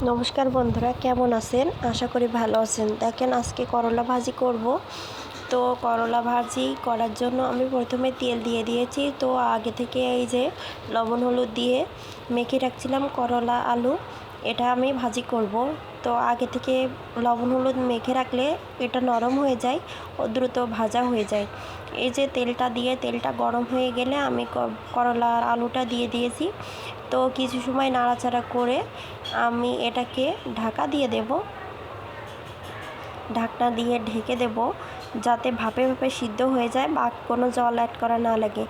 নমস্কার বন্ধুরা, কেমন আছেন? আশা করি ভালো আছেন। দেখেন, আজকে করলা ভাজি করব। তো করলা ভাজি করার জন্য আমি প্রথমে তেল দিয়ে দিয়েছি। তো আগে থেকে এই যে লবণ হলুদ দিয়ে মেখে রাখছিলাম করলা আলু, এটা আমি ভাজি করব। তো আগে থেকে লবণ হলুদ মেখে রাখলে এটা নরম হয়ে যায় ও দ্রুত ভাজা হয়ে যায়। এই যে তেলটা গরম হয়ে গেলে আমি করলা আলুটা দিয়ে দিয়েছি। তো কিছু সময় নাড়াচাড়া করে আমি এটাকে ঢাকা দিয়ে দেব। ঢাকনা দিয়ে ঢেকে দেব যাতে ভাপে ভাপে সিদ্ধ হয়ে যায় বা কোনো জল অ্যাড করা না লাগে।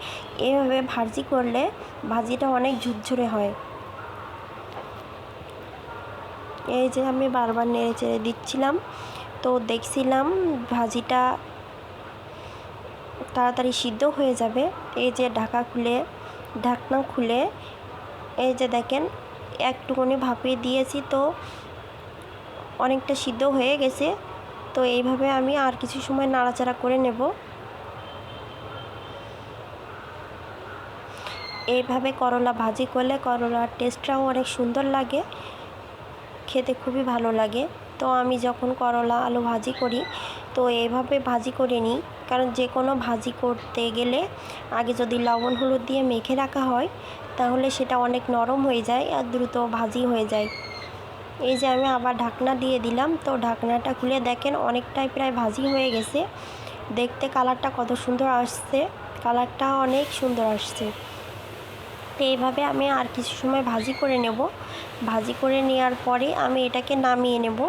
এভাবে ভাজি করলে ভাজিটা অনেক ঝুরঝুরে হয়। এই যে আমি বারবার নেড়ে চেড়ে দিচ্ছিলাম, তো দেখছিলাম ভাজিটা তাড়াতাড়ি সিদ্ধ হয়ে যাবে। এই যে ঢাকনা খুলে এই যে দেখেন একটুখানি ভাপিয়ে দিয়েছি, তো অনেকটা সিদ্ধ হয়ে গেছে। তো এইভাবে আমি আর কিছু সময় নাড়াচাড়া করে নেব। এইভাবে করলা ভাজি করলে করলার টেস্টটাও অনেক সুন্দর লাগে, খেতে খুবই ভালো লাগে। তো আমি যখন করলা আলু ভাজি করি তো এইভাবে ভাজি করে নিই, কারণ যে কোনো ভাজি করতে গেলে আগে যদি লবণ হলুদ দিয়ে মেখে রাখা হয় তাহলে সেটা অনেক নরম হয়ে যায় আর দ্রুত ভাজি হয়ে যায়। এই যে আমি আবার ঢাকনা দিয়ে দিলাম। তো ঢাকনাটা খুলে দেখেন অনেকটাই প্রায় ভাজি হয়ে গেছে। দেখতে কালারটা কত সুন্দর আসছে, কালারটা অনেক সুন্দর আসছে। তো এইভাবে আমি আর কিছু সময় ভাজি করে নেব। ভাজি করে নেওয়ার পরে আমি এটাকে নামিয়ে নেব।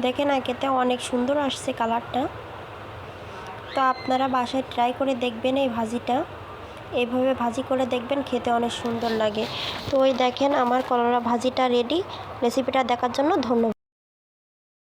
দেখেন খেতে অনেক সুন্দর আসছে কালারটা। তো আপনারা বাসায় ট্রাই করে দেখবেন এই ভাজিটা, এইভাবে ভাজি করে দেখবেন, খেতে অনেক সুন্দর লাগে। তো ওই দেখেন আমার করলা ভাজিটা রেডি। রেসিপিটা দেখার জন্য ধন্যবাদ।